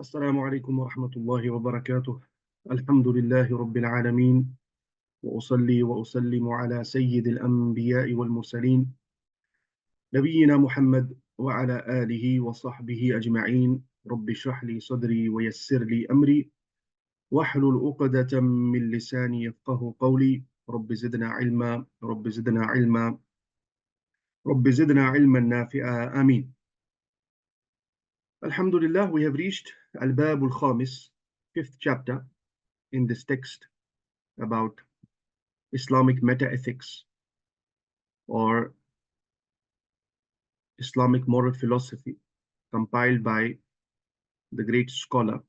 السلام عليكم ورحمة الله وبركاته. الحمد لله رب العالمين، وأصلي وأسلم على سيد الأنبياء والمرسلين نبينا محمد وعلى آله وصحبه أجمعين. رب اشرح لي صدري ويسر لي أمري واحلل عقدة من لساني يفقه قولي. رب زدنا علما، رب زدنا علما، رب زدنا علما نافعا. آمين. Alhamdulillah, we have reached Al-Bab al-Khamis, fifth chapter in this text about Islamic meta-ethics or Islamic moral philosophy, compiled by the great scholar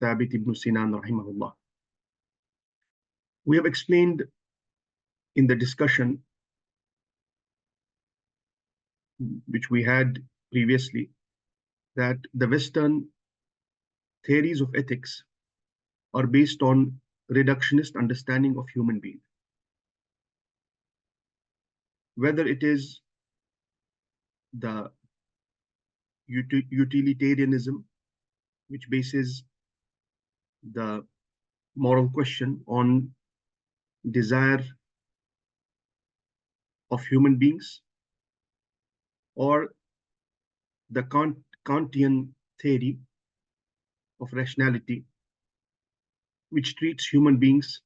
Thabit ibn Sinan rahimahullah. We have explained in the discussion which we had previously that the Western theories of ethics are based on reductionist understanding of human being. Whether it is the utilitarianism, which bases the moral question on desire of human beings, or the Kantian theory of rationality, which treats human beings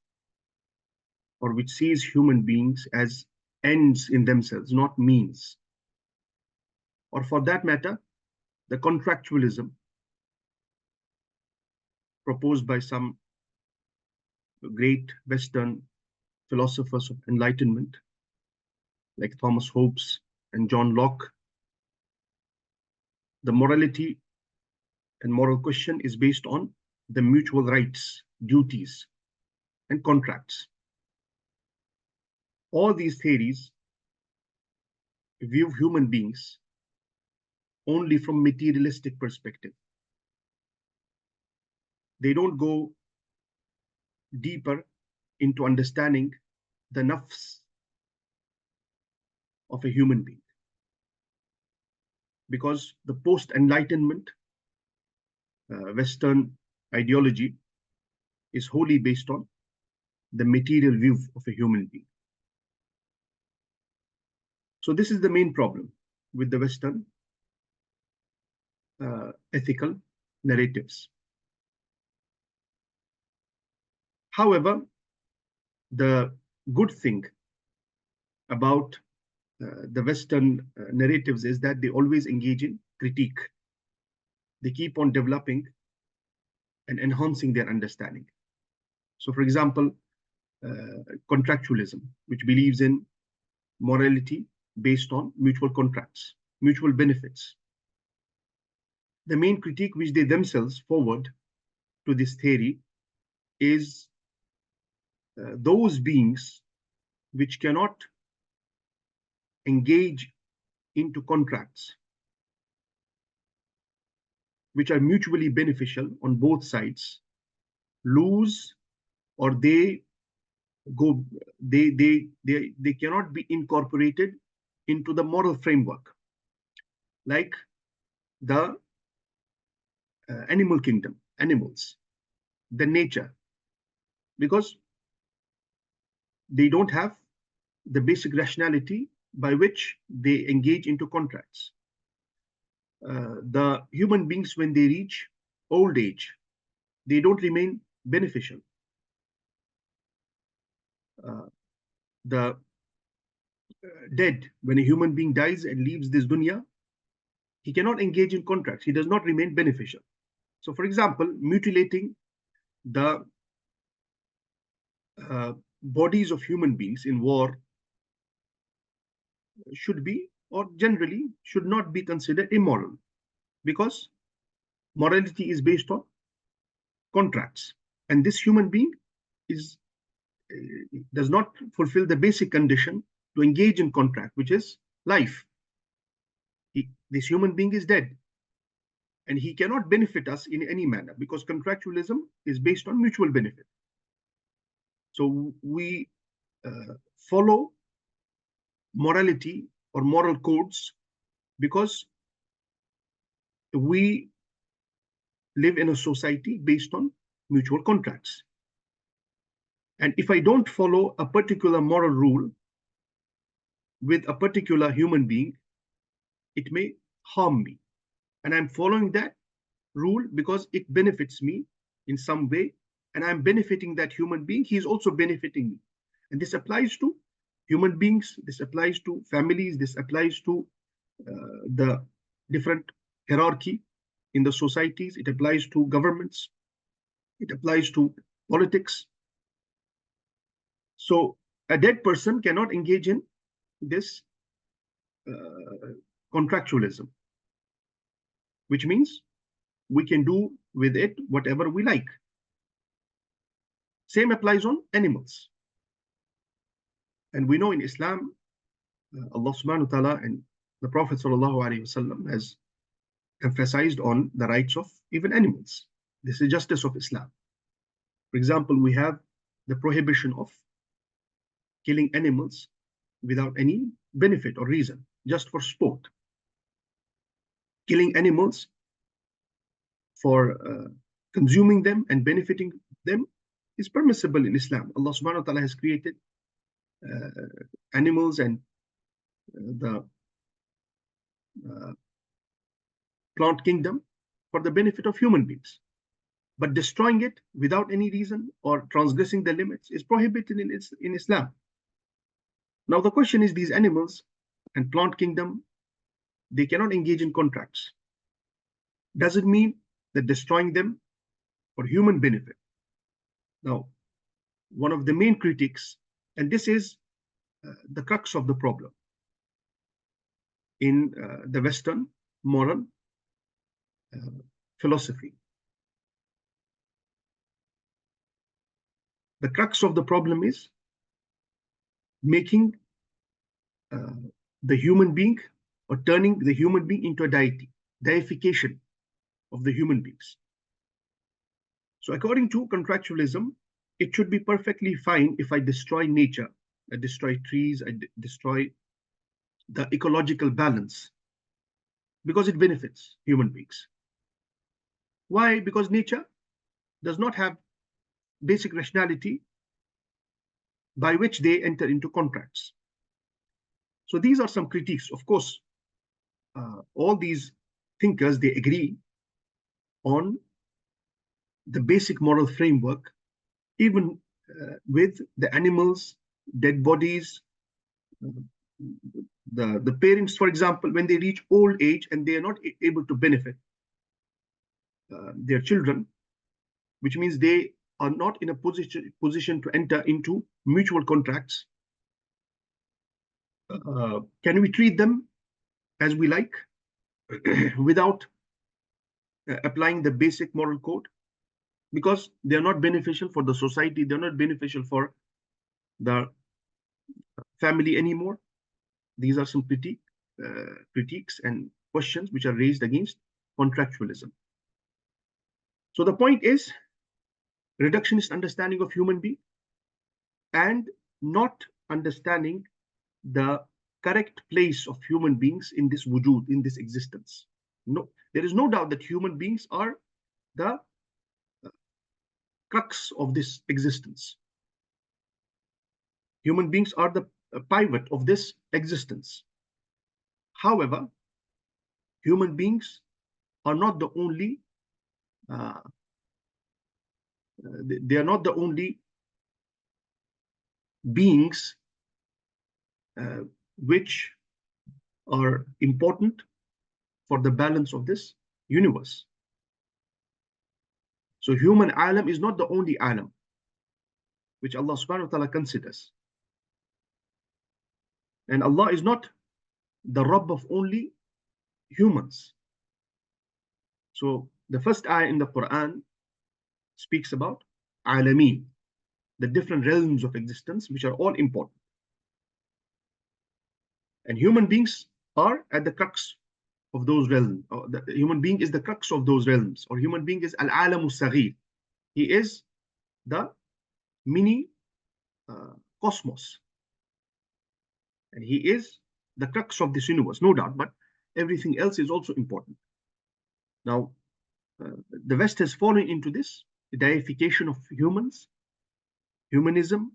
or which sees human beings as ends in themselves, not means. Or for that matter, the contractualism proposed by some great Western philosophers of enlightenment, like Thomas Hobbes and John Locke. The morality and moral question is based on the mutual rights, duties, and contracts. All these theories view human beings only from materialistic perspective. They don't go deeper into understanding the nafs of a human being, because the post-enlightenment Western ideology is wholly based on the material view of a human being. So this is the main problem with the Western ethical narratives. However, the good thing about the Western narratives is that they always engage in critique. They keep on developing and enhancing their understanding. So, for example, contractualism, which believes in morality based on mutual contracts, mutual benefits. The main critique which they themselves forward to this theory is those beings which cannot engage into contracts which are mutually beneficial on both sides lose, or they cannot be incorporated into the moral framework, like the animal kingdom, animals, the nature, because they don't have the basic rationality by which they engage into contracts. The human beings, when they reach old age, they don't remain beneficial. The dead, when a human being dies and leaves this dunya, he cannot engage in contracts. He does not remain beneficial. So, for example, mutilating the bodies of human beings in war should be, or generally should not be, considered immoral, because morality is based on contracts, and this human being does not fulfill the basic condition to engage in contract, which is life. This human being is dead, and he cannot benefit us in any manner, because contractualism is based on mutual benefit. So we follow morality or moral codes because we live in a society based on mutual contracts. And if I don't follow a particular moral rule with a particular human being, it may harm me. And I'm following that rule because it benefits me in some way, and I'm benefiting that human being. He's also benefiting me. And this applies to human beings, this applies to families, this applies to the different hierarchy in the societies, it applies to governments, it applies to politics. So a dead person cannot engage in this contractualism, which means we can do with it whatever we like. Same applies on animals. And we know in Islam, Allah subhanahu wa ta'ala and the Prophet sallallahu alaihi wasallam has emphasized on the rights of even animals. This is justice of Islam. For example, we have the prohibition of killing animals without any benefit or reason, just for sport. Killing animals for consuming them and benefiting them is permissible in Islam. Allah subhanahu wa ta'ala has created animals and the plant kingdom for the benefit of human beings. But destroying it without any reason or transgressing the limits is prohibited in Islam. Now the question is, these animals and plant kingdom, they cannot engage in contracts. Does it mean that destroying them for human benefit? Now, one of the main critiques, and this is the crux of the problem in the Western moral philosophy. The crux of the problem is making the human being, or turning the human being into a deity, deification of the human beings. So according to contractualism, it should be perfectly fine if I destroy nature, I destroy trees, I destroy the ecological balance, because it benefits human beings. Why? Because nature does not have basic rationality by which they enter into contracts. So these are some critiques. Of course, all these thinkers, they agree on the basic moral framework, even with the animals, dead bodies, the parents, for example, when they reach old age and they are not able to benefit their children, which means they are not in a position to enter into mutual contracts. Can we treat them as we like without applying the basic moral code? Because they are not beneficial for the society, they're not beneficial for the family anymore. These are some critiques and questions which are raised against contractualism. So the point is, reductionist understanding of human being and not understanding the correct place of human beings in this wujud, in this existence. No, there is no doubt that human beings are the crux of this existence. Human beings are the pivot of this existence. However, human beings are not the only they are not the only beings which are important for the balance of this universe. So human alam is not the only alam which Allah subhanahu wa ta'ala considers. And Allah is not the Rabb of only humans. So the first ayah in the Quran speaks about alameen, the different realms of existence, which are all important. And human beings are at the crux of those realms. Or the human being is the crux of those realms, or human being is al-alamu saghir. He is the mini cosmos. And he is the crux of this universe, no doubt, but everything else is also important. Now, the West has fallen into this deification of humans, humanism,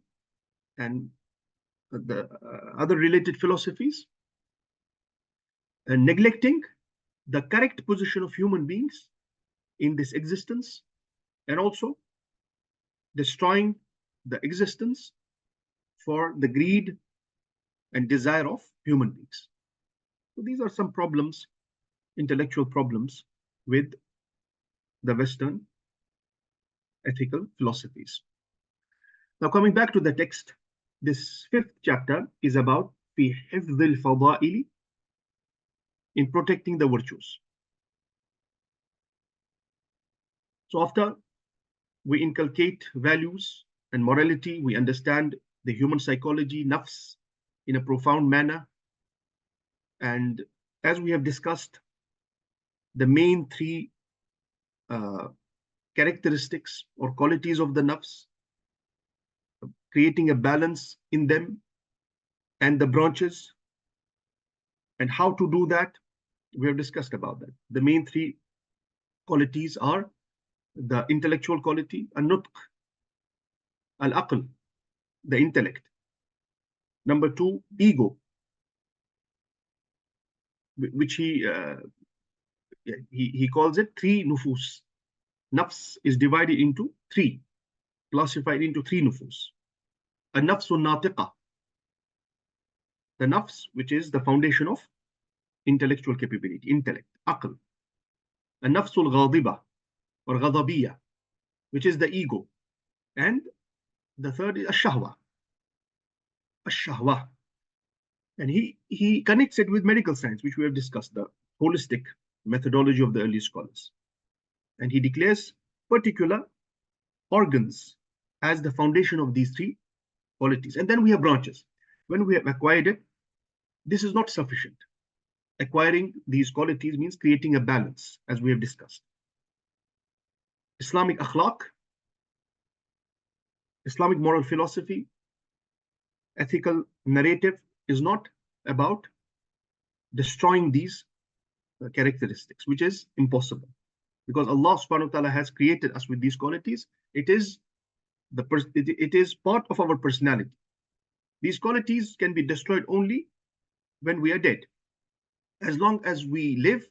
and the other related philosophies, and neglecting the correct position of human beings in this existence, and also destroying the existence for the greed and desire of human beings. So these are some problems, intellectual problems with the Western ethical philosophies. Now, coming back to the text, this 5th chapter is about في حفظ الفضائل, in protecting the virtues. So after we inculcate values and morality, we understand the human psychology, nafs, in a profound manner. And as we have discussed, the main three characteristics or qualities of the nafs, creating a balance in them, and the branches, and how to do that, we have discussed about that. The main three qualities are the intellectual quality, al-nutq, al-aql, the intellect. Number 2, ego, which he calls it 3 nufus. Nafs is divided into 3, classified into 3 nufus. An-nafs al-natiqa, the nafs which is the foundation of intellectual capability, intellect, aql. An-nafs al-ghadiba or ghadabiyya, which is the ego. And the third is ash-shahwa. Ash-shahwa. And he connects it with medical science, which we have discussed, the holistic methodology of the early scholars. And he declares particular organs as the foundation of these 3 qualities. And then we have branches. When we have acquired it, this is not sufficient. Acquiring these qualities means creating a balance, as we have discussed. Islamic akhlaq, Islamic moral philosophy, ethical narrative is not about destroying these characteristics, which is impossible. Because Allah subhanahu wa ta'ala has created us with these qualities. It is part of our personality. These qualities can be destroyed only when we are dead. As long as we live,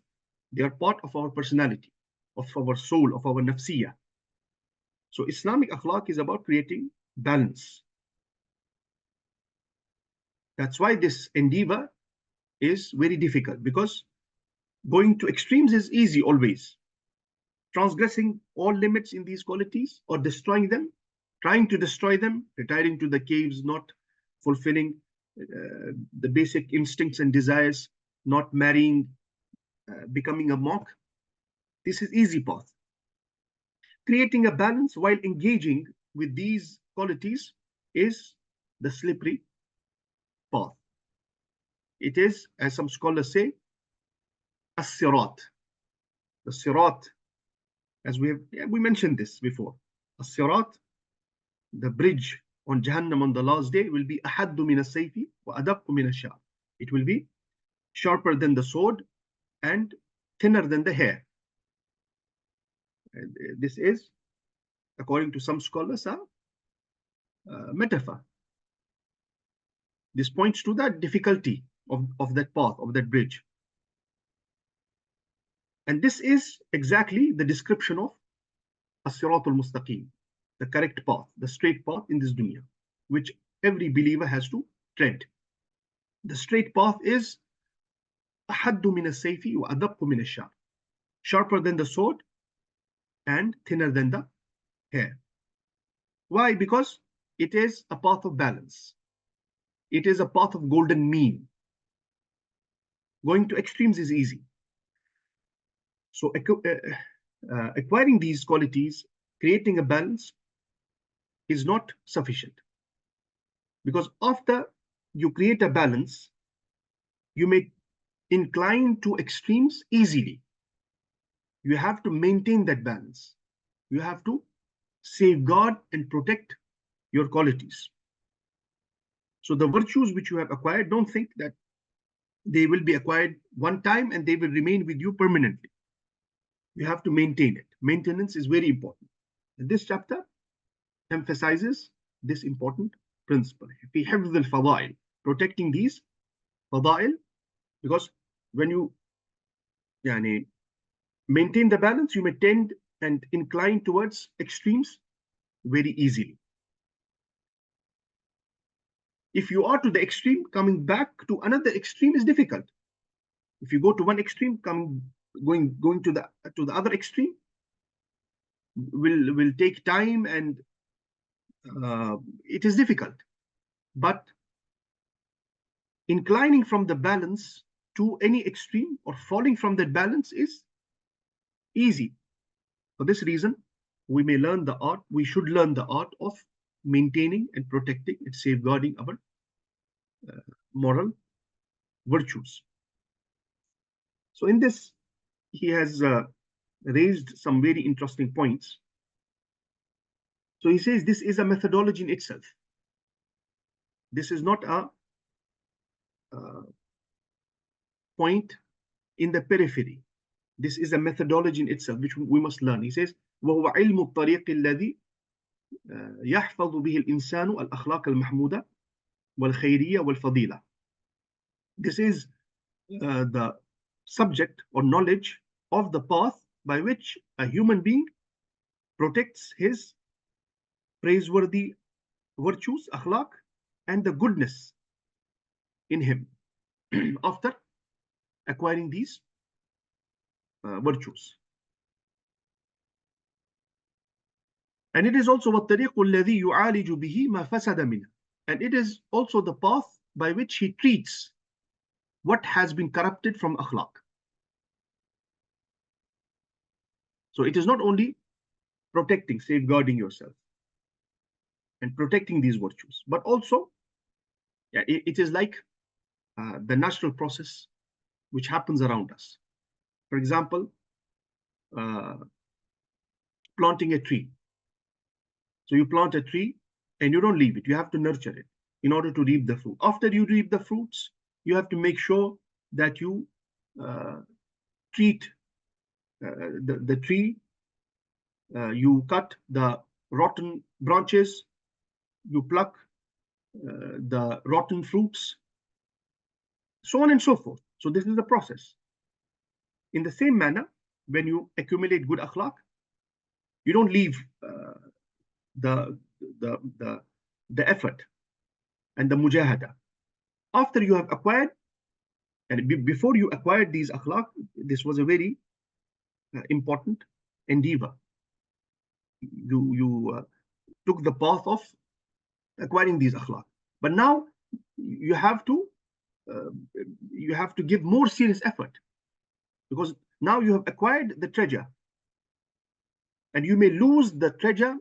they are part of our personality, of our soul, of our nafsiyah. So Islamic akhlaq is about creating balance. That's why this endeavor is very difficult, because going to extremes is easy always. Transgressing all limits in these qualities or destroying them, trying to destroy them, retiring to the caves, not fulfilling the basic instincts and desires, not marrying, becoming a monk. This is easy path. Creating a balance while engaging with these qualities is the slippery path. It is, as some scholars say, as-sirat. The sirat, as we mentioned this before, as-sirat, the bridge on Jahannam on the last day, will be ahaddu min as-sayfi wa adaqqu min ash-sha'r. It will be sharper than the sword and thinner than the hair. And this is, according to some scholars, a metaphor. This points to the difficulty of that path, of that bridge. And this is exactly the description of as-siratul mustaqim, the correct path, the straight path in this dunya, which every believer has to tread. The straight path is ahaddu min as-sayfi wa adaqqu min ash-sha'r, sharper than the sword and thinner than the hair. Why? Because it is a path of balance. It is a path of golden mean. Going to extremes is easy. So acquiring these qualities, creating a balance, is not sufficient. Because after you create a balance, you may incline to extremes easily. You have to maintain that balance. You have to safeguard and protect your qualities. So the virtues which you have acquired, don't think that they will be acquired one time and they will remain with you permanently. You have to maintain it. Maintenance is very important. And this chapter emphasizes this important principle. في حفظ الفضائل, protecting these fadail, because when you يعني, maintain the balance, you may tend and incline towards extremes very easily. If you are to the extreme, coming back to another extreme is difficult. If you go to one extreme, going to the other extreme will take time, and it is difficult. But inclining from the balance to any extreme or falling from that balance is easy. For this reason, we should learn the art of maintaining and protecting and safeguarding our moral virtues. So in this, he has raised some very interesting points. So he says this is a methodology in itself. This is not a point in the periphery. This is a methodology in itself, which we must learn. He says, وهو علم الطريق الذي يحفظ به الإنسان الأخلاق المحمودة والخيرية والفضيلة. This is the subject or knowledge of the path by which a human being protects his praiseworthy virtues, akhlaq, and the goodness in him after acquiring these virtues. And it is also الطريق الذي يعالج به ما فسد منه. And it is also the path by which he treats what has been corrupted from akhlaq. So it is not only protecting, safeguarding yourself and protecting these virtues, but also it is like the natural process which happens around us. For example, planting a tree. So you plant a tree and you don't leave it. You have to nurture it in order to reap the fruit. After you reap the fruits, you have to make sure that you treat the tree. You cut the rotten branches. You pluck the rotten fruits, so on and so forth. So this is the process. In the same manner, when you accumulate good akhlaq, you don't leave the effort and the mujahada. After you have acquired, and before you acquired these akhlaq, this was a very important endeavor. You took the path of acquiring these akhlaq, but now you have to give more serious effort, because now you have acquired the treasure, and you may lose the treasure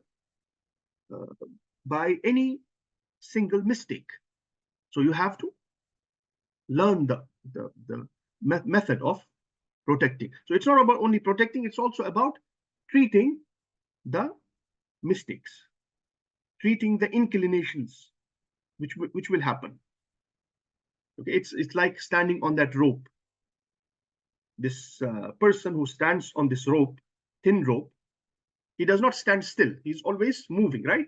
by any single mistake. So you have to learn the method of protecting. So it's not about only protecting, it's also about treating the mistakes, treating the inclinations which will happen. Okay, it's like standing on that rope. This person who stands on this rope, thin rope, he does not stand still. He's always moving, right?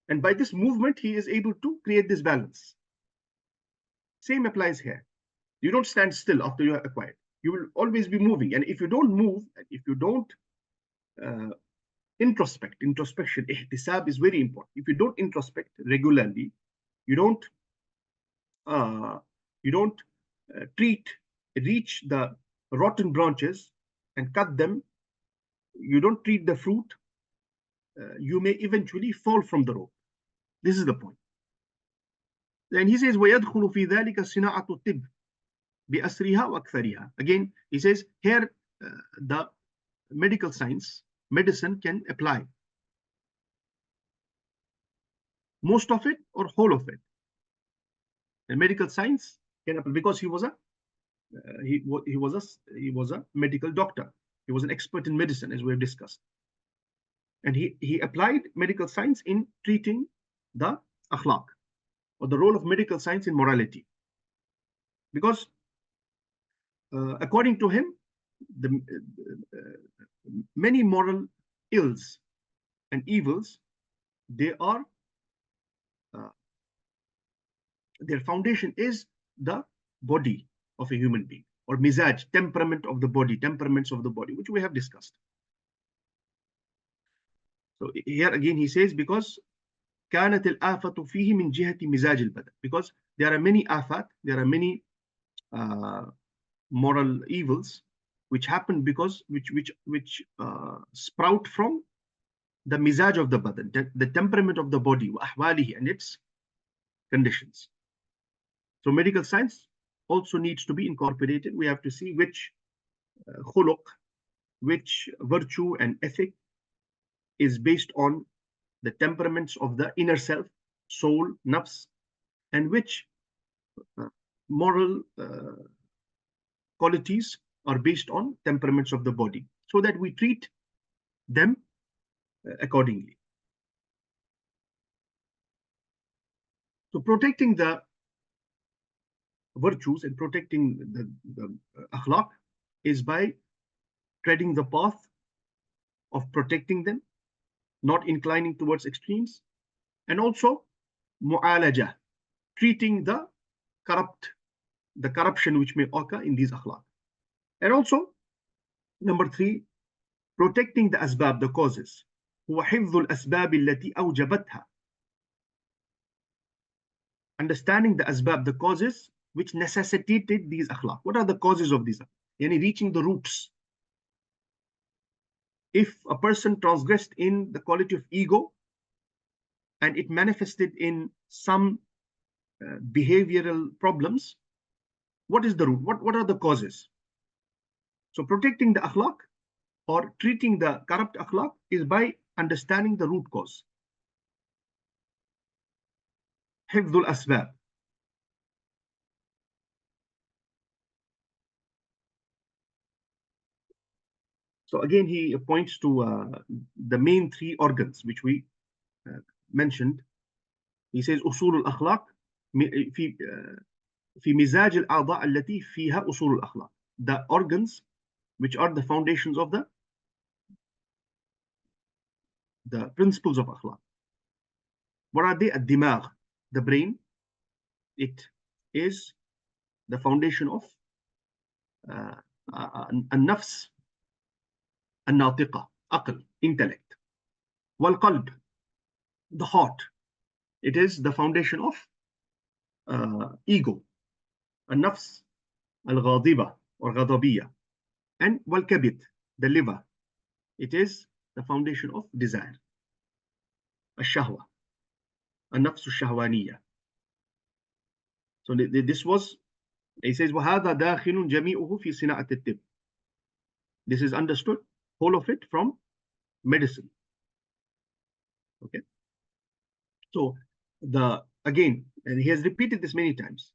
And by this movement, he is able to create this balance. Same applies here. You don't stand still after you are acquired. You will always be moving. And if you don't move, if you don't introspection, ihtisab is very important. If you don't introspect regularly, you don't reach the rotten branches and cut them, you don't treat the fruit, you may eventually fall from the rope. This is the point. Then he says, وَيَدْخُلُ فِي ذَلِكَ صِنَاعَةُ الطِّبِّ بِأَسْرِهَا وَأَكْثَرِهَا. Again, he says here the medical science, medicine can apply most of it or whole of it. And medical science can apply, because he was a medical doctor. He was an expert in medicine, as we have discussed. And he applied medical science in treating the akhlaq, or the role of medical science in morality. Because according to him, the many moral ills and evils, they are their foundation is the body of a human being, or mizaj, temperament of the body, temperaments of the body, which we have discussed. So here again he says, because كانت الآفة فيه من جهة مزاج البدن, because there are many afat, there are many moral evils which happen because which sprout from the mizaj of the badan, the temperament of the body, وأحواله, and its conditions. So medical science also needs to be incorporated. We have to see which khuluq, which virtue and ethic is based on the temperaments of the inner self, soul, nafs, and which moral qualities are based on temperaments of the body, so that we treat them accordingly. So protecting the virtues and protecting the akhlaq is by treading the path of protecting them, not inclining towards extremes, and also mu'alaja, treating the corruption which may occur in these akhlaq. And also, number 3, protecting the asbab, the causes. هو حفظ الأسباب التي أوجبتها. Understanding the asbab, the causes which necessitated these akhlaq. What are the causes of these? Yani reaching the roots. If a person transgressed in the quality of ego and it manifested in some behavioral problems, what is the root? What are the causes? So protecting the akhlaq or treating the corrupt akhlaq is by understanding the root cause. حفظ الأسباب. So again, he points to the main 3 organs which we mentioned. He says أصول الأخلاق في مزاج الأعضاء التي فيها أصول الأخلاق. The organs which are the foundations of the principles of akhlaq. What are they? الدماغ, the brain. It is the foundation of النفس الناطقة, عقل, intellect. والقلب, the heart. It is the foundation of ego, النفس الغاضبة or غضبية. And والكبد, the liver. It is the foundation of desire. الشهوة, النفس الشهوانية. So this was, he says, وهذا داخل جميعه في صناعة الطب. This is understood, whole of it, from medicine. Okay. So again, and he has repeated this many times,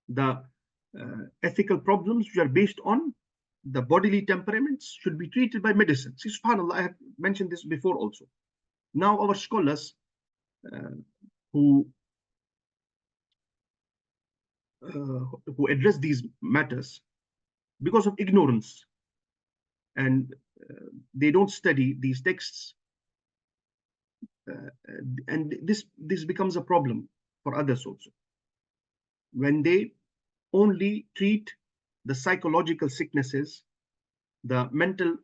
the ethical problems which are based on the bodily temperaments should be treated by medicine. See, subhanAllah, I have mentioned this before also. Now our scholars who address these matters, because of ignorance, and they don't study these texts, and this becomes a problem for others also, when they only treat the psychological sicknesses, the mental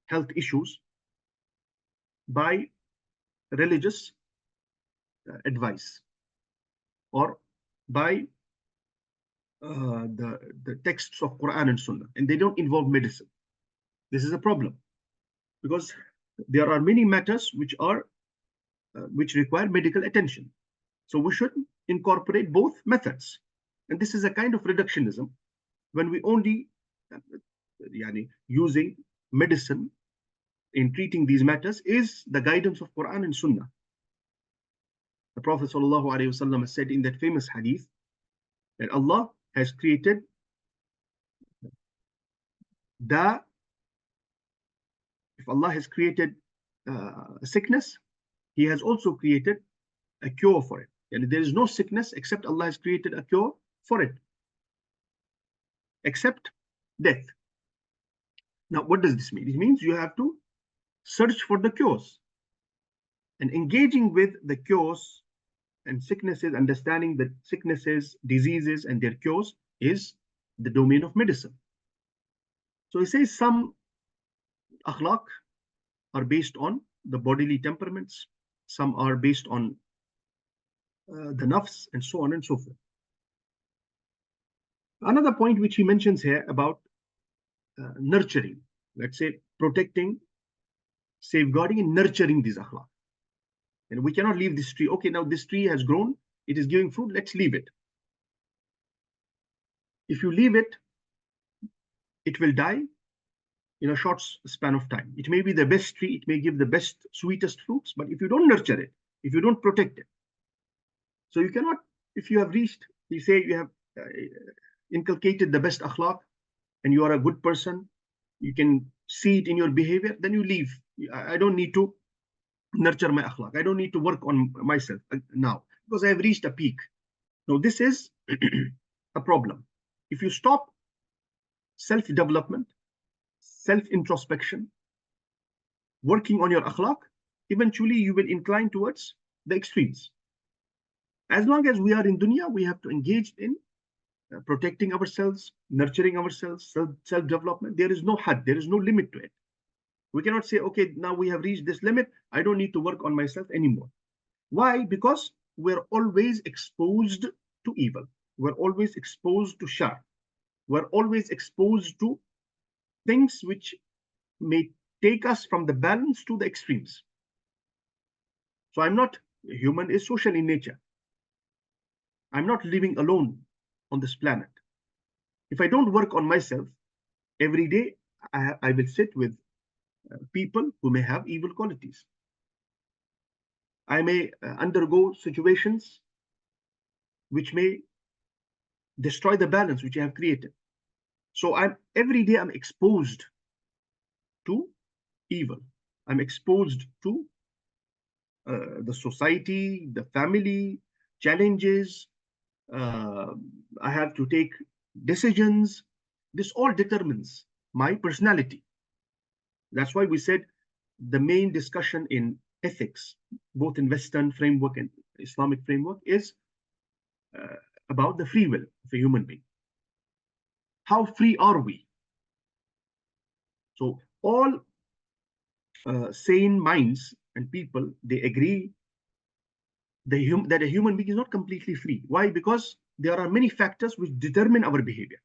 health issues, by religious advice, or by the texts of Quran and Sunnah, and they don't involve medicine. This is a problem, because there are many matters which require medical attention. So we should incorporate both methods. And this is a kind of reductionism, when we only using medicine in treating these matters is the guidance of Quran and Sunnah. The Prophet ﷺ said in that famous hadith that Allah has created if Allah has created a sickness, He has also created a cure for it. And there is no sickness except Allah has created a cure for it, except death. Now, what does this mean? It means you have to search for the cures, and engaging with the cures and sicknesses, understanding the sicknesses, diseases, and their cures is the domain of medicine. So he says some akhlaq are based on the bodily temperaments, some are based on the nafs, and so on and so forth. Another point which he mentions here about nurturing, let's say protecting, safeguarding, and nurturing these akhlaq. And we cannot leave this tree. Okay, now this tree has grown, it is giving fruit, let's leave it. If you leave it, it will die in a short span of time. It may be the best tree, it may give the best, sweetest fruits, but if you don't nurture it, if you don't protect it, so you cannot, if you have reached, you say you have inculcated the best akhlaq and you are a good person, you can see it in your behavior, then you leave. I don't need to nurture my akhlaq. I don't need to work on myself now because I have reached a peak. Now, this is a problem. If you stop self-development, self-introspection, working on your akhlaq, eventually you will incline towards the extremes. As long as we are in dunya, we have to engage in protecting ourselves, nurturing ourselves, self-development. There is no had, there is no limit to it. We cannot say, okay, now we have reached this limit, I don't need to work on myself anymore. Why? Because we're always exposed to evil. We're always exposed to shar. We're always exposed to things which may take us from the balance to the extremes. So I'm not, human is social in nature. I'm not living alone on this planet. If I don't work on myself, every day I will sit with people who may have evil qualities. I may undergo situations which may destroy the balance which I have created. So every day I'm exposed to evil. I'm exposed to the society, the family, challenges. I have to take decisions. This all determines my personality. That's why we said the main discussion in ethics, both in Western framework and Islamic framework, is about the free will of a human being. How free are we? So all sane minds and people, they agree that a human being is not completely free. Why? Because there are many factors which determine our behavior.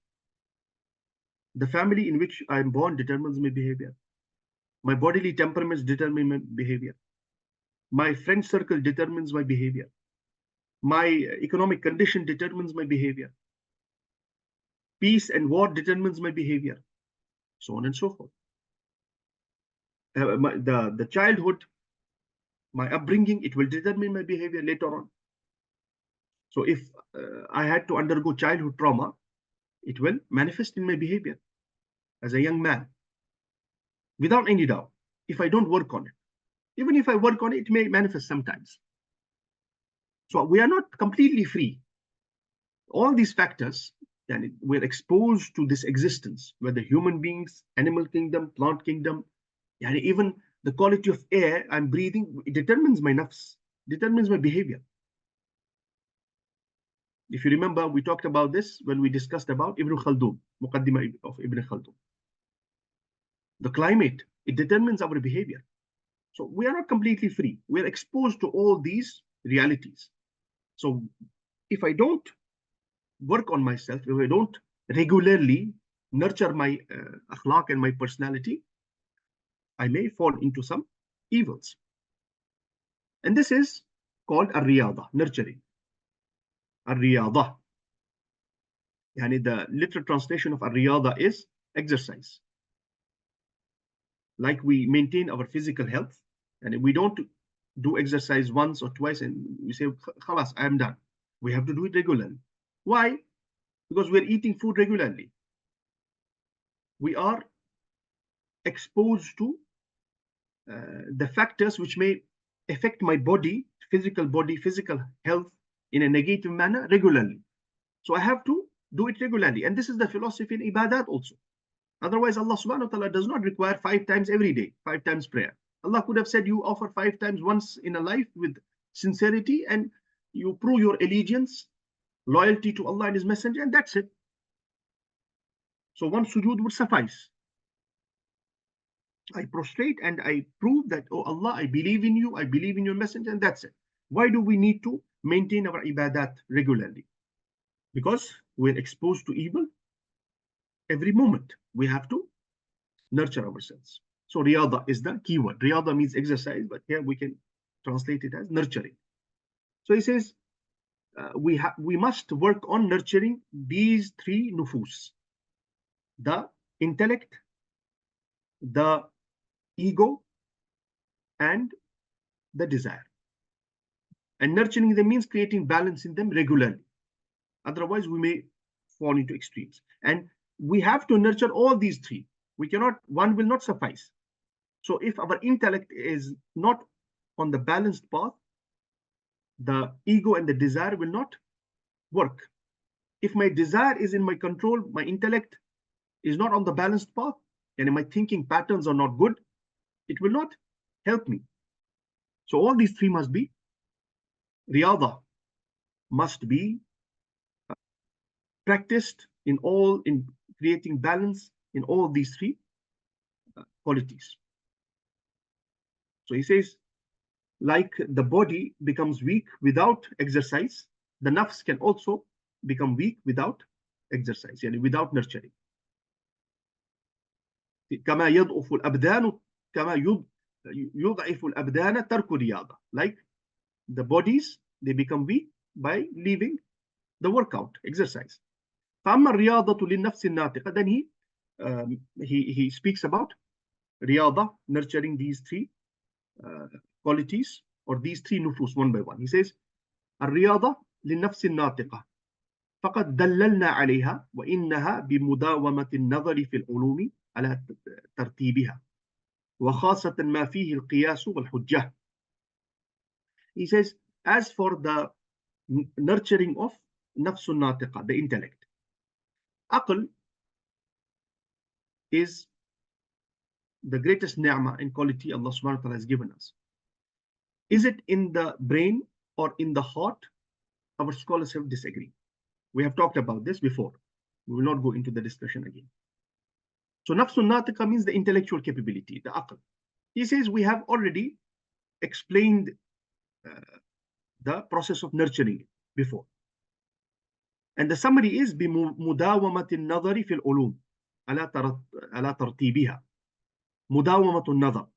The family in which I am born determines my behavior. My bodily temperaments determine my behavior. My friend circle determines my behavior. My economic condition determines my behavior. Peace and war determines my behavior, so on and so forth. The childhood, my upbringing, it will determine my behavior later on. So if I had to undergo childhood trauma, it will manifest in my behavior as a young man, without any doubt, if I don't work on it. Even if I work on it, it may manifest sometimes. So we are not completely free. All these factors, and we're exposed to this existence, whether human beings, animal kingdom, plant kingdom, and even the quality of air I'm breathing, it determines my nafs, determines my behavior. If you remember, we talked about this when we discussed about Ibn Khaldun, Muqaddimah of Ibn Khaldun. The climate, it determines our behavior. So we are not completely free. We're exposed to all these realities. So if I don't work on myself, if I don't regularly nurture my akhlaq and my personality, I may fall into some evils. And this is called ar-riyada, nurturing. Ar-riyada. Yani the literal translation of ar-riyada is exercise. Like we maintain our physical health, and we don't do exercise once or twice and we say, khalas, I am done. We have to do it regularly. Why? Because we're eating food regularly. We are exposed to the factors which may affect my body, physical health in a negative manner regularly. So I have to do it regularly. And this is the philosophy in ibadat also. Otherwise, Allah subhanahu wa ta'ala does not require 5 times every day, 5 times prayer. Allah could have said you offer 5 times once in a life with sincerity and you prove your allegiance, loyalty to Allah and His Messenger, and that's it. So one sujood would suffice. I prostrate and I prove that, oh Allah, I believe in you, I believe in your Messenger, and that's it. Why do we need to maintain our ibadat regularly? Because we're exposed to evil every moment. We have to nurture ourselves. So riyada is the keyword. Riyada means exercise, but here we can translate it as nurturing. So he says we must work on nurturing these three nufus: the intellect, the ego, and the desire. And nurturing them means creating balance in them regularly. Otherwise, we may fall into extremes. And we have to nurture all these three. We cannot, one will not suffice. So if our intellect is not on the balanced path, the ego and the desire will not work. If my desire is in my control, my intellect is not on the balanced path, and my thinking patterns are not good, it will not help me. So all these three must be, riyada must be practiced in creating balance in all these three qualities. So he says, like the body becomes weak without exercise, the nafs can also become weak without exercise, yani without nurturing. كما يضعف الأبدان كما يضعف الأبدان ترك رياضة. Like the bodies, they become weak by leaving the workout, exercise. فأما الرياضة للنفس الناطقة, then he speaks about riyada, nurturing these three qualities or these three nufus one by one. He says, الرياضة للنفس الناطقة فقد دللنا عليها وإنها بمداومة النظر في العلوم على ترتيبها وخاصة ما فيه القياس والحجة. He says, as for the nurturing of نفس الناطقة, the intellect, aql is the greatest ni'mah and quality Allah subhanahu wa ta'ala has given us. Is it in the brain or in the heart? Our scholars have disagreed. We have talked about this before. We will not go into the discussion again. So nafsun natiqa means the intellectual capability, the aql. He says we have already explained the process of nurturing it before. And the summary is بمداومة النظر في العلوم على ترتيبها. مداومة النظر,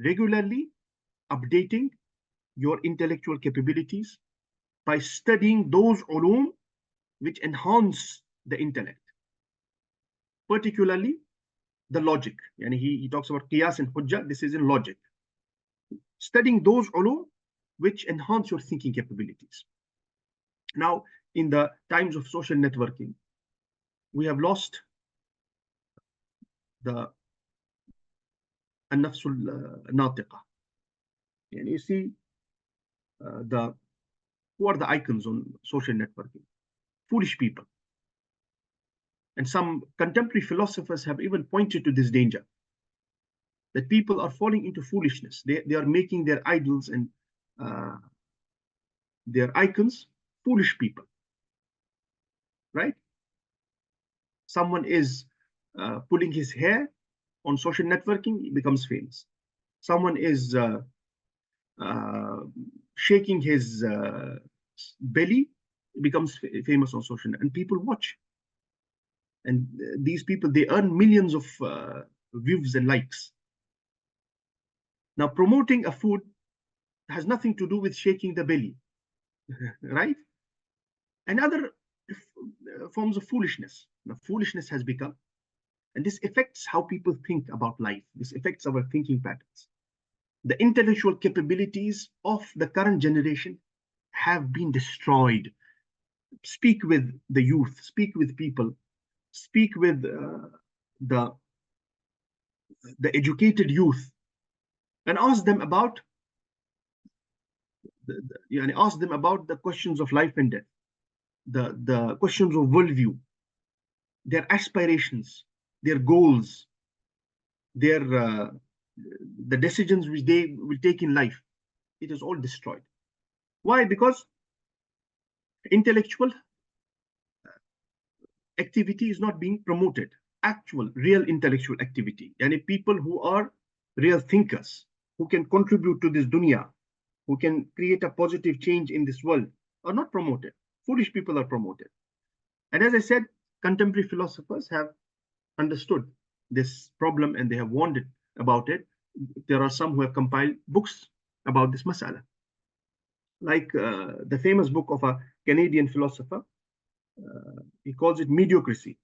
regularly updating your intellectual capabilities by studying those ulum which enhance the intellect, particularly the logic. Yani he talks about qiyas and hujjah. This is in logic. Studying those ulum which enhance your thinking capabilities. Now, in the times of social networking, we have lost the an-nafsul natiqa. And you see who are the icons on social networking? Foolish people. And some contemporary philosophers have even pointed to this danger, that people are falling into foolishness. They are making their idols and their icons foolish people, right? Someone is pulling his hair on social networking, he becomes famous. Someone is shaking his belly, becomes famous on social networking, and people watch. And these people, they earn millions of views and likes. Now, promoting a food has nothing to do with shaking the belly, right? And other forms of foolishness. Now, foolishness has become, and this affects how people think about life. This affects our thinking patterns. The intellectual capabilities of the current generation have been destroyed. Speak with the youth, speak with people, speak with the educated youth, and ask them about the questions of life and death, the questions of worldview, their aspirations, their goals, their the decisions which they will take in life. It is all destroyed. Why? Because intellectual activity is not being promoted. Actual, real intellectual activity. And people who are real thinkers, who can contribute to this dunya, who can create a positive change in this world, are not promoted. Foolish people are promoted. And as I said, contemporary philosophers have understood this problem and they have warned about it. There are some who have compiled books about this masala. Like the famous book of a Canadian philosopher, he calls it Mediocrity.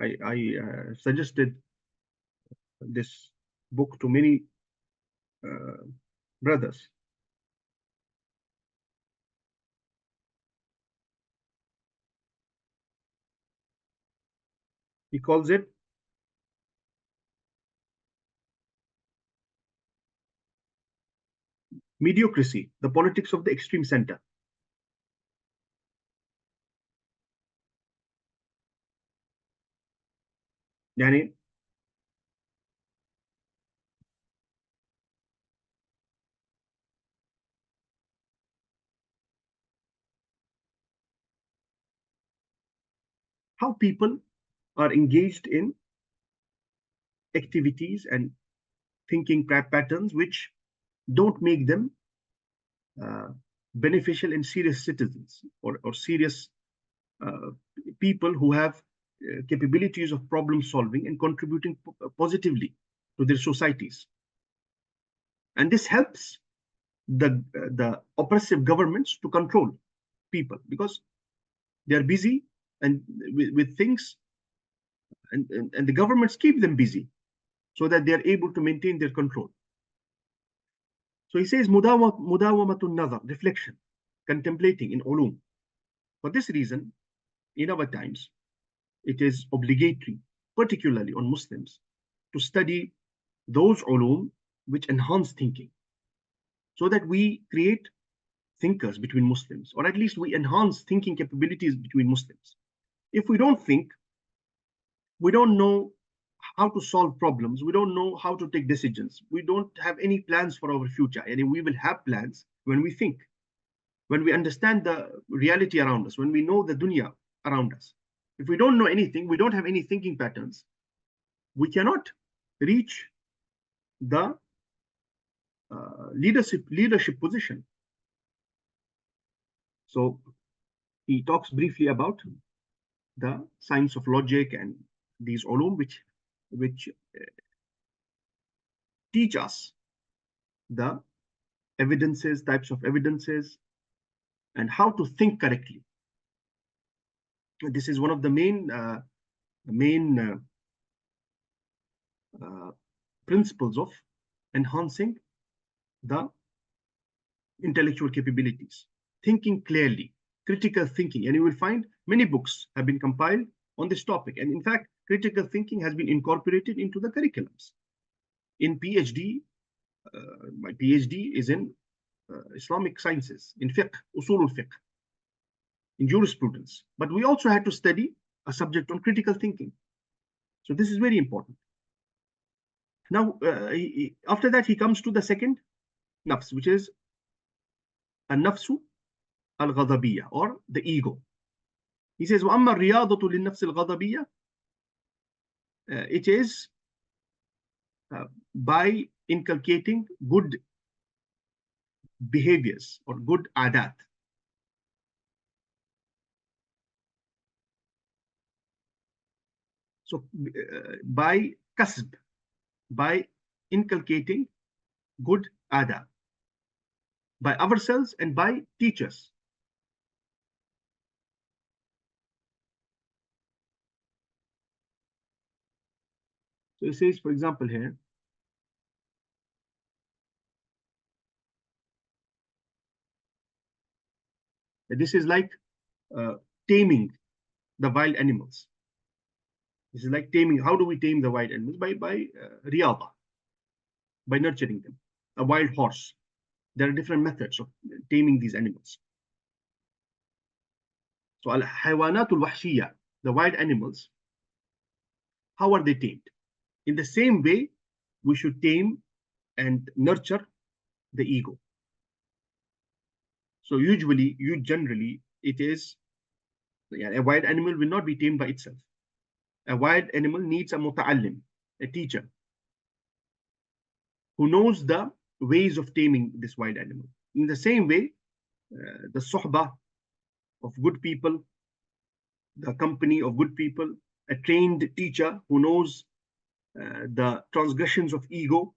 I suggested this book to many brothers. He calls it Mediocrity, the politics of the extreme center. Yani, how people are engaged in activities and thinking patterns which don't make them beneficial and serious citizens or serious people who have capabilities of problem solving and contributing positively to their societies. And this helps the oppressive governments to control people because they are busy and with things, and the governments keep them busy so that they are able to maintain their control. So he says mudawamatun nazar, reflection, contemplating in ulum. For this reason, in our times, it is obligatory, particularly on Muslims, to study those ulum which enhance thinking, so that we create thinkers between Muslims, or at least we enhance thinking capabilities between Muslims. If we don't think, we don't know how to solve problems, we don't know how to take decisions, we don't have any plans for our future, and we will have plans when we think, when we understand the reality around us, when we know the dunya around us. If we don't know anything, we don't have any thinking patterns, we cannot reach the leadership position. So he talks briefly about the science of logic and these ulum which teach us the evidences, types of evidences, and how to think correctly. This is one of the main principles of enhancing the intellectual capabilities. Thinking clearly, critical thinking, and you will find many books have been compiled on this topic. And in fact, critical thinking has been incorporated into the curriculums. In PhD, my PhD is in Islamic sciences, in fiqh, usul al-fiqh, in jurisprudence. But we also had to study a subject on critical thinking. So this is very important. Now, after that, he comes to the second nafs, which is an-nafsu al-ghadabiyya, or the ego. He says, وَأَمَّا الرِّيَاضَةُ لِلنَّفْسِ الْغَضَبِيَّةِ, it is by inculcating good behaviors or good adat. So by kasb, by inculcating good adab, by ourselves and by teachers. So it says, for example, here, this is like taming the wild animals. This is like taming. How do we tame the wild animals? By riyada, by nurturing them. A wild horse. There are different methods of taming these animals. So الحيوانات الوحشية, the wild animals, how are they tamed? In the same way, we should tame and nurture the ego. So generally, it is, a wild animal will not be tamed by itself. A wild animal needs a muta'allim, a teacher, who knows the ways of taming this wild animal. In the same way, the suhbah of good people, the company of good people, a trained teacher who knows the transgressions of ego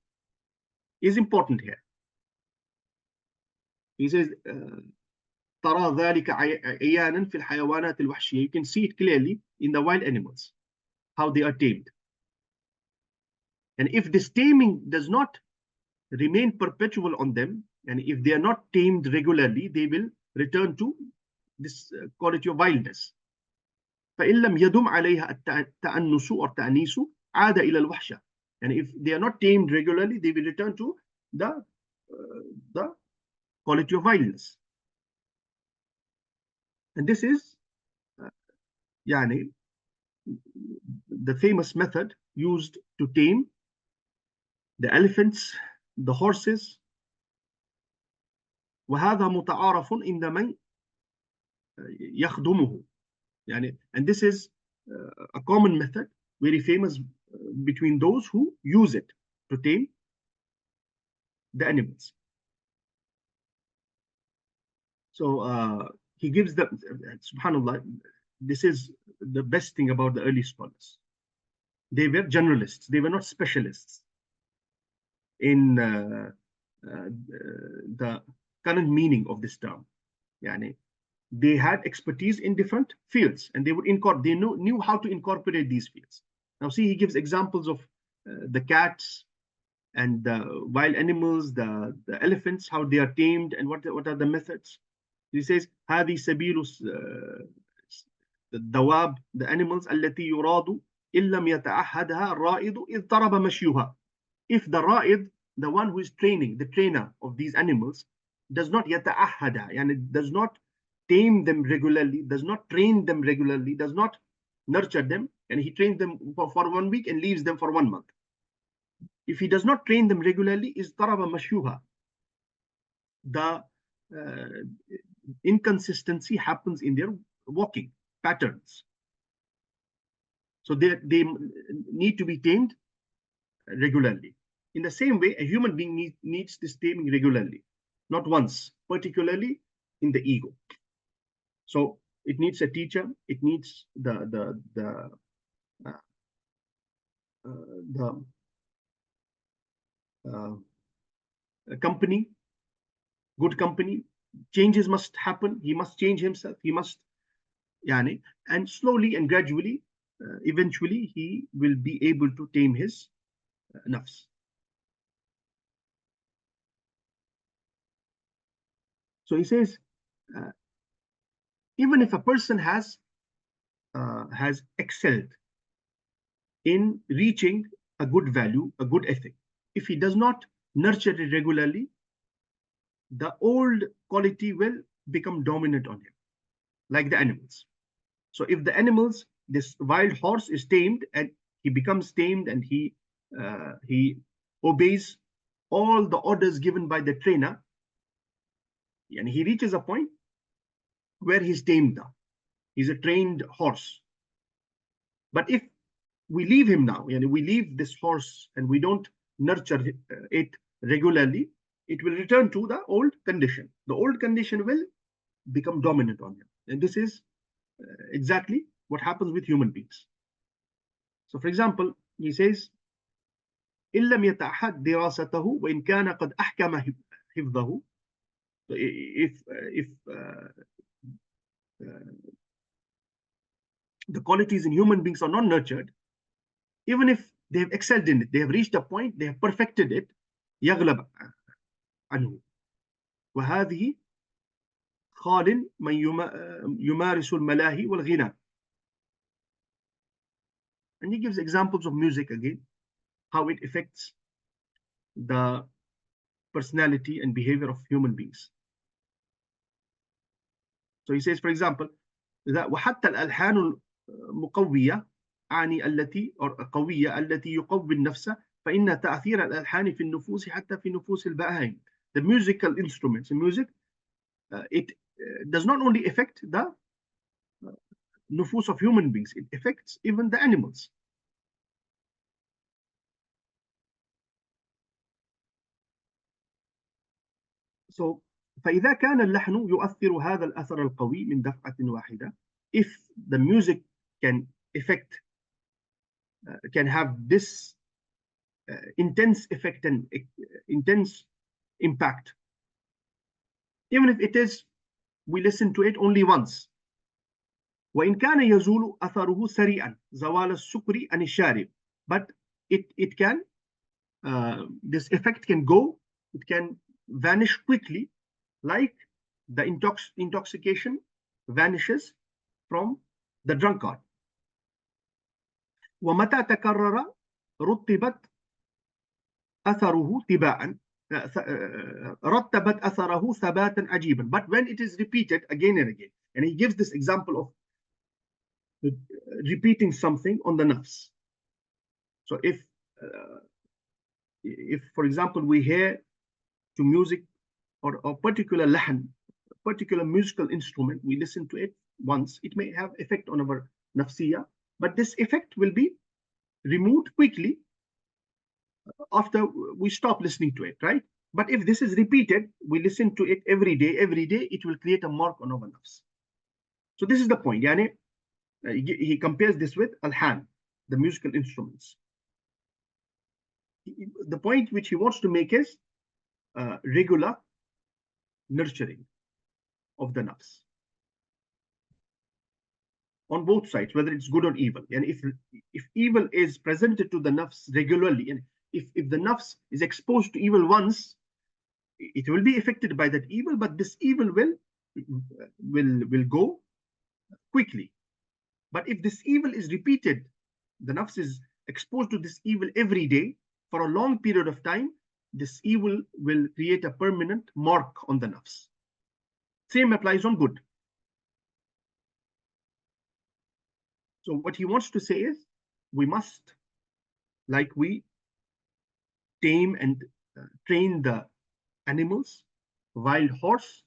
is important here. He says, ترى ذلك عيانا في الحيوانات الوحشية. You can see it clearly in the wild animals, how they are tamed. And if this taming does not remain perpetual on them, and if they are not tamed regularly, they will return to this quality of wildness. فإن لم يدم عليها التأنس or التأنيس عاد إلى الوحشة. And if they are not tamed regularly, they will return to the quality of wildness. And this is the famous method used to tame the elephants, the horses. وهذا متعارف عند من يخدمه. And this is a common method, very famous between those who use it to tame the animals. So he gives the, subhanallah, this is the best thing about the early scholars. They were generalists, they were not specialists in the current meaning of this term. They had expertise in different fields, and they knew how to incorporate these fields. Now see, he gives examples of the cats and the wild animals, the elephants, how they are tamed, and what are the methods. He says, هذه سبيل الدواب, the animals التي يراد إن لم يتعهدها الرائد إذ ضرب مشيها. If the ra'id, the one who is training, the trainer of these animals, does not يتعهدها, and does not tame them regularly, does not train them regularly, does not nurture them, and he trains them for 1 week and leaves them for 1 month. If he does not train them regularly, is taraba mashuha. The inconsistency happens in their walking patterns. So they need to be tamed regularly. In the same way, a human being needs this taming regularly, not once, particularly in the ego. So it needs a teacher. It needs company, good company. Changes must happen. He must change himself. He must, and slowly and gradually, eventually, he will be able to tame his nafs. So he says, even if a person has excelled in reaching a good value, a good ethic, if he does not nurture it regularly, the old quality will become dominant on him, like the animals. So if the animals, this wild horse is tamed, and he becomes tamed, and he obeys all the orders given by the trainer, and he reaches a point where he's tamed now. He's a trained horse. But if we leave him now, we leave this horse and we don't nurture it regularly, it will return to the old condition. The old condition will become dominant on him. And this is exactly what happens with human beings. So for example, he says, إن لم يتعهد دراسته وإن كان قد أحكم حفظه. So if the qualities in human beings are not nurtured, even if they have excelled in it, they have reached a point, they have perfected it, يغلب عنه. وهذه خال من يمارس الملاهي والغنى. And he gives examples of music again, how it affects the personality and behavior of human beings. So he says, for example, وحتى الألحان المقوية أعني التي أو قوية التي يقوي النفس، فإن تأثير الألحان في النفوس حتى في نفوس البهائم. The musical instruments, music, it does not only affect the nufus of human beings, it affects even the animals. So فإذا كان اللحن يؤثر هذا الأثر القوي من دفعة واحدة, if the music can affect, can have this intense effect and intense impact, even if it is we listen to it only once. وإن كان يزول أثره سريعا زوال السكر عن الشارب, but it can this effect can go, it can vanish quickly, like the intoxication vanishes from the drunkard. ومتى تكرر رتبت أثره تباعا رتبت أثره ثباتا عجيبا. But when it is repeated again and again, and he gives this example of repeating something on the nafs. So if for example we hear to music or a particular lahan, particular musical instrument, we listen to it once, it may have effect on our nafsiyah, but this effect will be removed quickly after we stop listening to it, right? But if this is repeated, we listen to it every day, it will create a mark on our nafs. So this is the point. Yani, he compares this with alhan, the musical instruments. The point which he wants to make is regular nurturing of the nafs on both sides, whether it's good or evil. And if evil is presented to the nafs regularly, and if the nafs is exposed to evil once, it will be affected by that evil, but this evil will go quickly. But if this evil is repeated, the nafs is exposed to this evil every day for a long period of time, this evil will create a permanent mark on the nafs. Same applies on good. So what he wants to say is, we must, like we tame and train the animals, wild horse,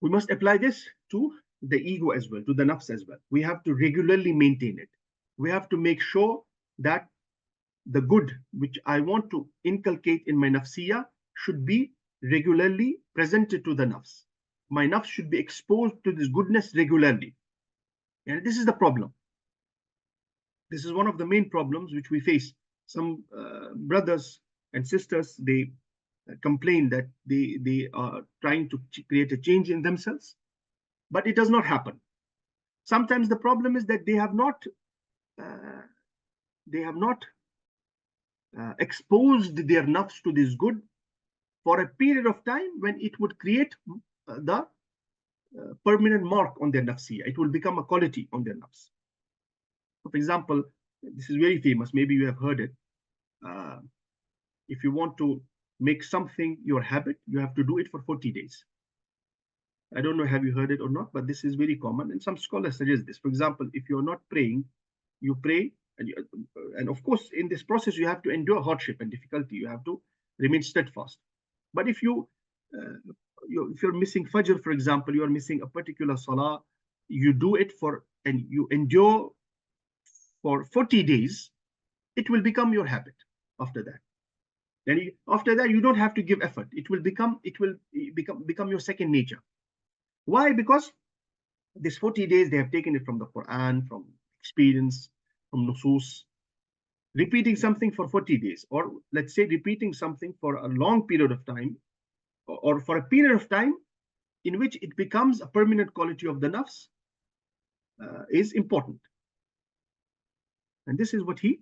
we must apply this to the ego as well, to the nafs as well. We have to regularly maintain it. We have to make sure that the good which I want to inculcate in my nafsiyah should be regularly presented to the nafs. My nafs should be exposed to this goodness regularly. And this is the problem. This is one of the main problems which we face. Some brothers and sisters, they complain that they are trying to create a change in themselves, but it does not happen. Sometimes the problem is that they have not exposed their nafs to this good for a period of time when it would create the permanent mark on their nafsiyah. It will become a quality on their nafs. So for example, this is very famous, maybe you have heard it. If you want to make something your habit, you have to do it for 40 days. I don't know, have you heard it or not, but this is very common. And some scholars suggest this. For example, if you're not praying, you pray, and of course, in this process, you have to endure hardship and difficulty. You have to remain steadfast. But if you're missing Fajr, for example, you are missing a particular salah, you do it and you endure for 40 days, it will become your habit after that. And after that, you don't have to give effort. It will become your second nature. Why? Because these 40 days, they have taken it from the Quran, from experience, from nusus. Repeating something for 40 days, or let's say repeating something for a long period of time, or for a period of time in which it becomes a permanent quality of the nafs, is important. And this is what he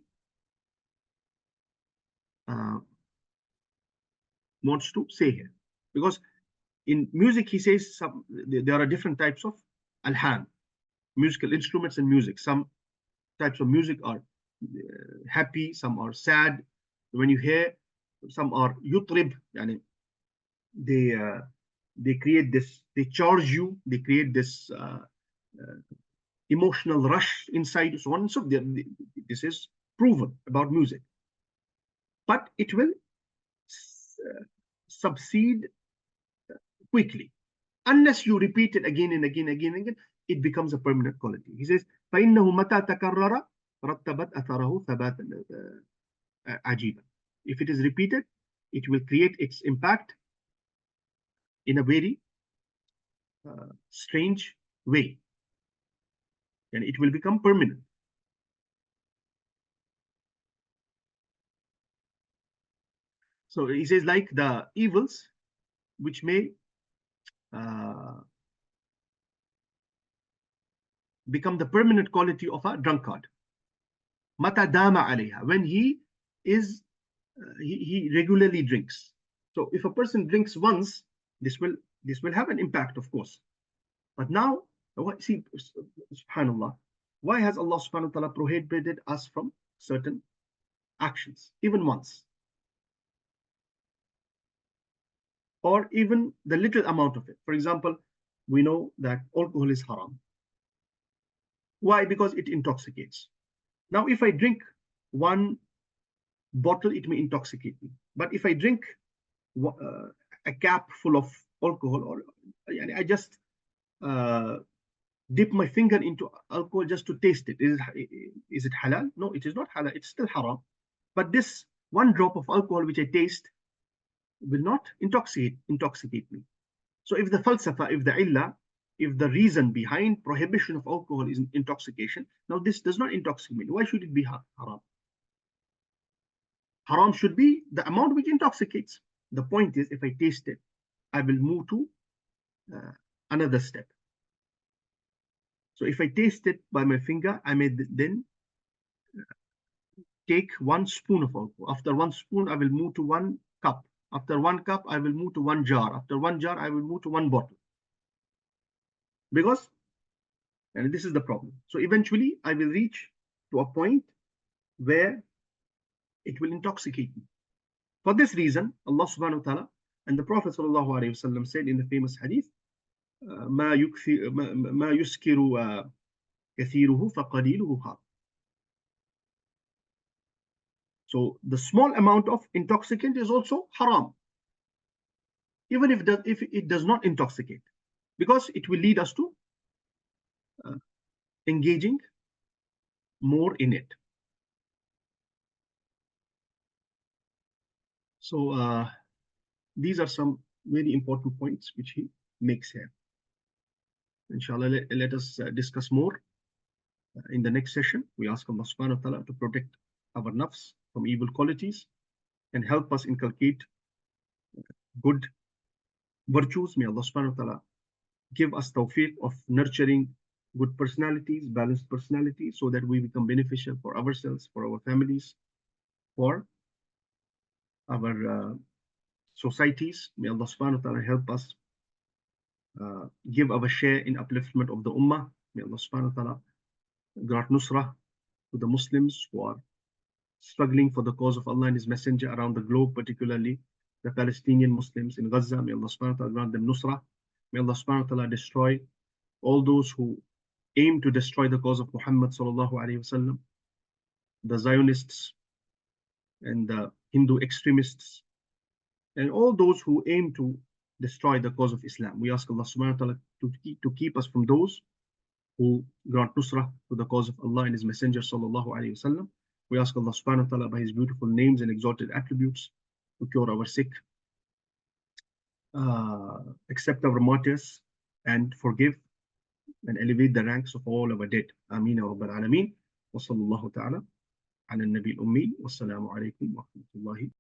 wants to say here. Because in music, he says there are different types of alhan, musical instruments and music. Some types of music are happy, some are sad. When you hear, some are yutrib, yani they create this, they charge you, they create this emotional rush inside, so on and so forth. This is proven about music. But it will subside quickly. Unless you repeat it again and again, it becomes a permanent quality. He says, فَإِنَّهُ مَتَى تَكَرَّرَ رَتَّبَتْ أَثَرَهُ ثَبَاتًا عَجِيبًا. If it is repeated, it will create its impact in a very strange way. And it will become permanent. So he says, like the evils which may become the permanent quality of a drunkard. Mata dama alayha, when he is he regularly drinks. So if a person drinks once, this will have an impact, of course. But now, see, subhanallah, why has Allah subhanahu wa ta'ala prohibited us from certain actions, even once? Or even the little amount of it. For example, we know that alcohol is haram. Why? Because it intoxicates. Now, if I drink one bottle, it may intoxicate me. But if I drink a cap full of alcohol, or I just dip my finger into alcohol just to taste it, is it halal? No, it is not halal. It's still haram. But this one drop of alcohol which I taste will not intoxicate me. So if the falsafa, if the illah, if the reason behind prohibition of alcohol is intoxication, now this does not intoxicate me. Why should it be haram? Haram should be the amount which intoxicates. The point is, if I taste it, I will move to another step. So if I taste it by my finger, I may then take 1 spoon of alcohol. After 1 spoon, I will move to 1 cup. After 1 cup, I will move to 1 jar. After 1 jar, I will move to 1 bottle. Because, and this is the problem. So eventually, I will reach to a point where it will intoxicate me. For this reason, Allah subhanahu wa ta'ala and the Prophet sallallahu alayhi wasallam said in the famous hadith, ما يسكر كثيره فقليله حرام. So the small amount of intoxicant is also haram, even if it does not intoxicate, because it will lead us to engaging more in it. So these are some very important points which he makes here. Inshallah, let us discuss more in the next session. We ask Allah subhanahu wa ta'ala to protect our nafs from evil qualities and help us inculcate good virtues. May Allah subhanahu wa ta'ala give us tawfiq of nurturing good personalities, balanced personalities, so that we become beneficial for ourselves, for our families, for our societies. May Allah subhanahu wa ta'ala help us give our share in upliftment of the ummah. May Allah subhanahu wa ta'ala grant nusrah to the Muslims who are struggling for the cause of Allah and His Messenger around the globe, particularly the Palestinian Muslims in Gaza. May Allah subhanahu wa ta'ala grant them nusrah. May Allah subhanahu wa ta'ala destroy all those who aim to destroy the cause of Muhammad sallallahu alayhi wasallam, the Zionists and the Hindu extremists, and all those who aim to destroy the cause of Islam. We ask Allah subhanahu wa ta'ala to keep us from those who grant nusrah to the cause of Allah and His Messenger sallallahu alayhi wasallam. We ask Allah subhanahu wa ta'ala by His beautiful names and exalted attributes to cure our sick, accept our martyrs, and forgive and elevate the ranks of all our dead. Ameen ya Rabbal Alameen. Wa sallallahu ta'ala ala nabi al-ummi. Wassalamu alaikum wa rahmatullahi